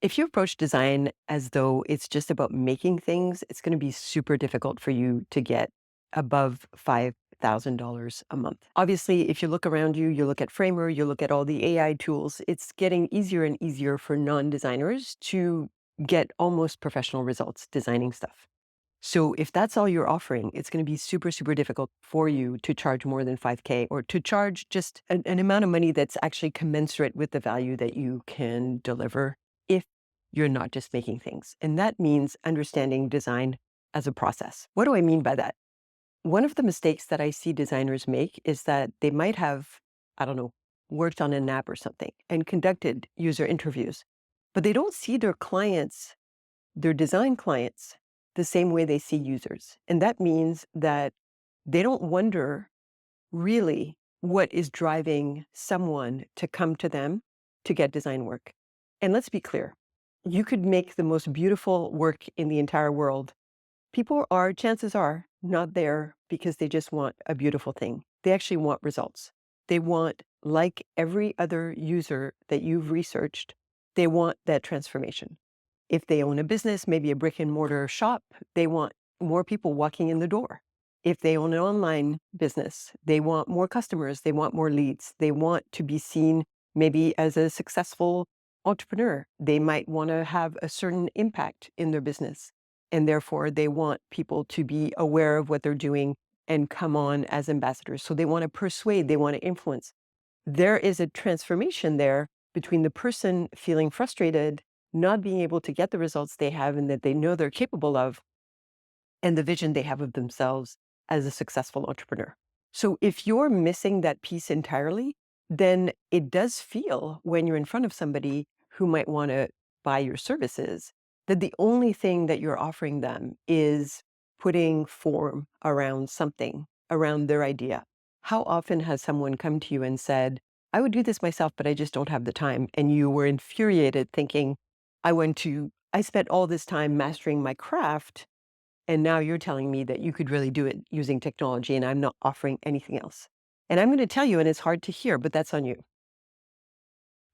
If you approach design as though it's just about making things, it's going to be super difficult for you to get above $5,000 a month. Obviously, if you look around you, you look at Framer, you look at all the AI tools, it's getting easier and easier for non-designers to get almost professional results designing stuff. So if that's all you're offering, it's going to be super, super difficult for you to charge more than 5K or to charge just an amount of money that's actually commensurate with the value that you can deliver if you're not just making things. And that means understanding design as a process. What do I mean by that? One of the mistakes that I see designers make is that they might have, I don't know, worked on an app or something and conducted user interviews, but they don't see their clients, their design clients, the same way they see users. And that means that they don't wonder really what is driving someone to come to them to get design work. And let's be clear, you could make the most beautiful work in the entire world. People are, chances are, not there because they just want a beautiful thing. They actually want results. They want, like every other user that you've researched, they want that transformation. If they own a business, maybe a brick and mortar shop, they want more people walking in the door. If they own an online business, they want more customers, they want more leads, they want to be seen maybe as a successful entrepreneur. They might want to have a certain impact in their business. And therefore, they want people to be aware of what they're doing and come on as ambassadors. So they want to persuade, they want to influence. There is a transformation there between the person feeling frustrated, not being able to get the results they have and that they know they're capable of, and the vision they have of themselves as a successful entrepreneur. So if you're missing that piece entirely, then it does feel when you're in front of somebody who might want to buy your services that the only thing that you're offering them is putting form around something, around their idea. How often has someone come to you and said, I would do this myself, but I just don't have the time. And you were infuriated thinking, I spent all this time mastering my craft, and now you're telling me that you could really do it using technology and I'm not offering anything else. And I'm going to tell you, and it's hard to hear, but that's on you.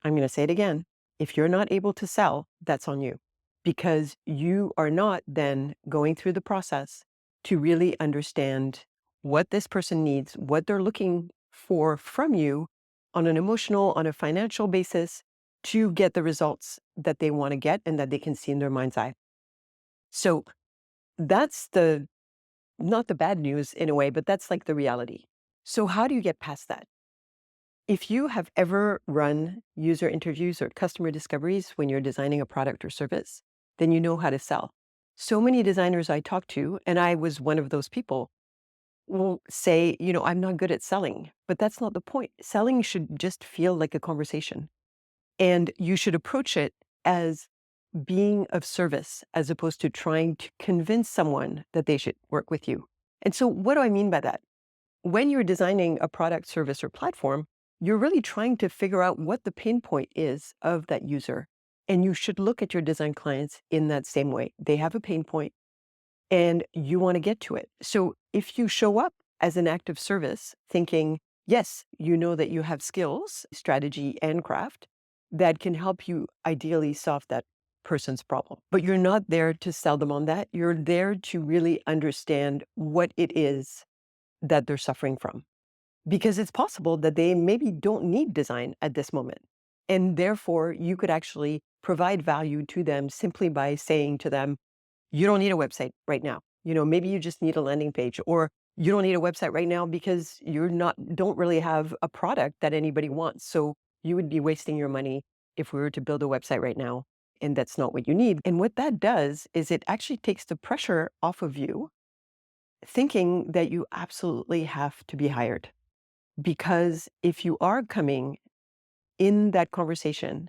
I'm going to say it again. If you're not able to sell, that's on you because you are not then going through the process to really understand what this person needs, what they're looking for from you on an emotional, on a financial basis to get the results that they want to get and that they can see in their mind's eye. So that's the not the bad news in a way, but that's like the reality. So how do you get past that? If you have ever run user interviews or customer discoveries when you're designing a product or service, then you know how to sell. So many designers I talk to, and I was one of those people, will say, I'm not good at selling, but that's not the point. Selling should just feel like a conversation. And you should approach it as being of service as opposed to trying to convince someone that they should work with you. And so, what do I mean by that? When you're designing a product, service, or platform, you're really trying to figure out what the pain point is of that user. And you should look at your design clients in that same way. They have a pain point and you want to get to it. So if you show up as an act of service, thinking, yes, you know that you have skills, strategy, and craft that can help you ideally solve that person's problem, but you're not there to sell them on that. You're there to really understand what it is that they're suffering from. Because it's possible that they maybe don't need design at this moment. And therefore, you could actually provide value to them simply by saying to them, you don't need a website right now. Maybe you just need a landing page, or you don't need a website right now because don't really have a product that anybody wants. So you would be wasting your money if we were to build a website right now. And that's not what you need. And what that does is it actually takes the pressure off of you thinking that you absolutely have to be hired. Because if you are coming in that conversation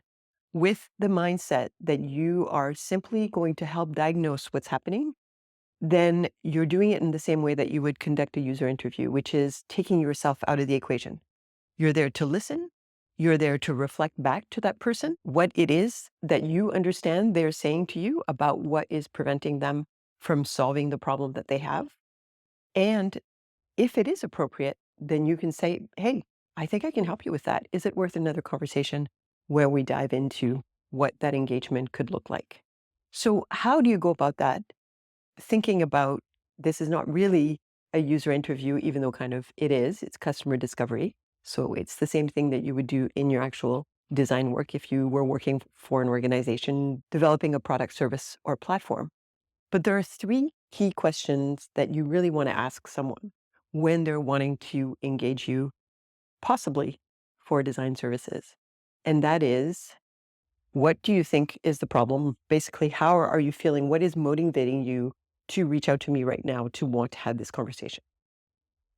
with the mindset that you are simply going to help diagnose what's happening, then you're doing it in the same way that you would conduct a user interview, which is taking yourself out of the equation. You're there to listen. You're there to reflect back to that person what it is that you understand they're saying to you about what is preventing them from solving the problem that they have. And if it is appropriate, then you can say, hey, I think I can help you with that. Is it worth another conversation where we dive into what that engagement could look like. So, how do you go about that? Thinking about this is not really a user interview, even though kind of it is, it's customer discovery. So, it's the same thing that you would do in your actual design work if you were working for an organization developing a product, service, or platform. But there are three key questions that you really want to ask someone when they're wanting to engage you, possibly for design services. And that is, what do you think is the problem? Basically, how are you feeling? What is motivating you to reach out to me right now to want to have this conversation?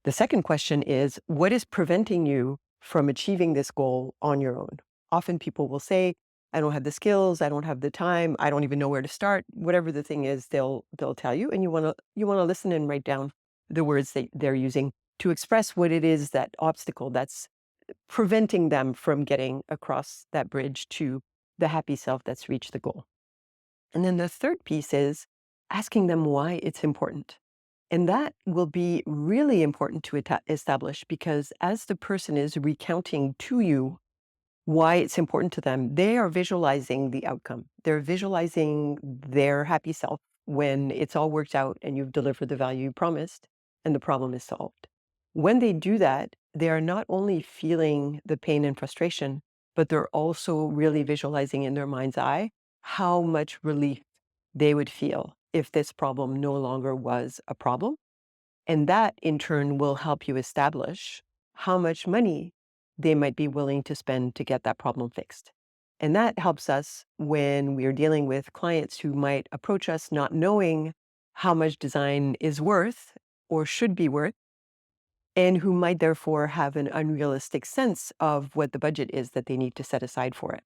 The second question is, what is preventing you from achieving this goal on your own? Often people will say, I don't have the skills, I don't have the time, I don't even know where to start. Whatever the thing is, they'll tell you, and you want to listen and write down the words that they're using to express what it is, that obstacle that's preventing them from getting across that bridge to the happy self that's reached the goal. And then the third piece is asking them why it's important. And that will be really important to establish, because as the person is recounting to you why it's important to them, they are visualizing the outcome. They're visualizing their happy self when it's all worked out and you've delivered the value you promised and the problem is solved. When they do that, they are not only feeling the pain and frustration, but they're also really visualizing in their mind's eye how much relief they would feel if this problem no longer was a problem. And that in turn will help you establish how much money they might be willing to spend to get that problem fixed. And that helps us when we are dealing with clients who might approach us not knowing how much design is worth or should be worth, and who might therefore have an unrealistic sense of what the budget is that they need to set aside for it.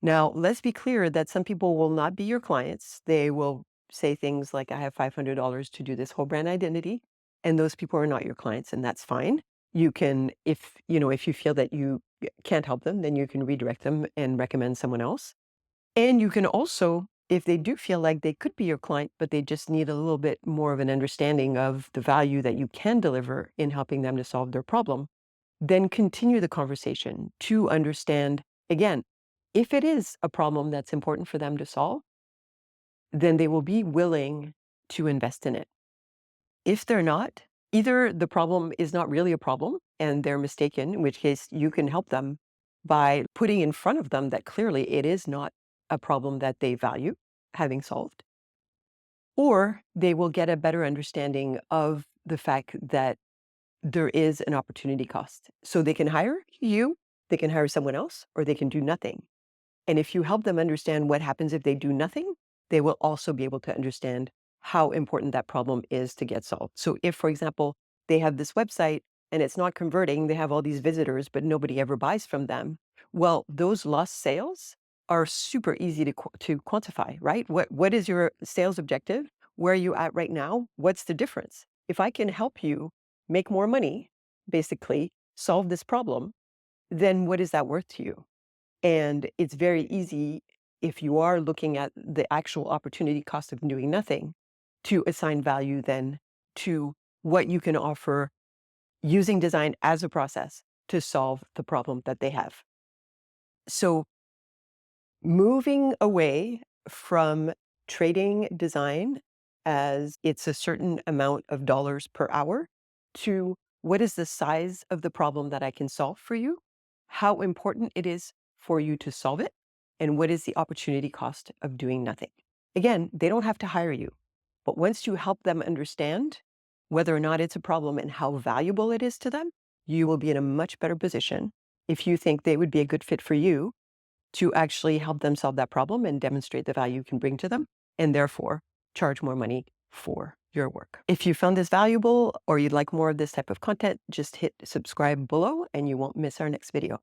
Now, let's be clear that some people will not be your clients. They will say things like, I have $500 to do this whole brand identity. And those people are not your clients, and that's fine. You can, if you feel that you can't help them, then you can redirect them and recommend someone else. And you can also, if they do feel like they could be your client, but they just need a little bit more of an understanding of the value that you can deliver in helping them to solve their problem, then continue the conversation to understand, again, if it is a problem that's important for them to solve, then they will be willing to invest in it. If they're not, either the problem is not really a problem and they're mistaken, in which case you can help them by putting in front of them that clearly it is not a problem that they value having solved, or they will get a better understanding of the fact that there is an opportunity cost. So they can hire you, they can hire someone else, or they can do nothing. And if you help them understand what happens if they do nothing, they will also be able to understand how important that problem is to get solved. So if, for example, they have this website and it's not converting, they have all these visitors, but nobody ever buys from them. Well, those lost sales are super easy to quantify, right? What is your sales objective? Where are you at right now? What's the difference? If I can help you make more money, basically solve this problem, then what is that worth to you? And it's very easy, if you are looking at the actual opportunity cost of doing nothing, to assign value then to what you can offer using design as a process to solve the problem that they have. So moving away from trading design as it's a certain amount of dollars per hour to what is the size of the problem that I can solve for you, how important it is for you to solve it, and what is the opportunity cost of doing nothing. Again, they don't have to hire you, but once you help them understand whether or not it's a problem and how valuable it is to them, you will be in a much better position if you think they would be a good fit for you to actually help them solve that problem and demonstrate the value you can bring to them, and therefore charge more money for your work. If you found this valuable or you'd like more of this type of content, just hit subscribe below and you won't miss our next video.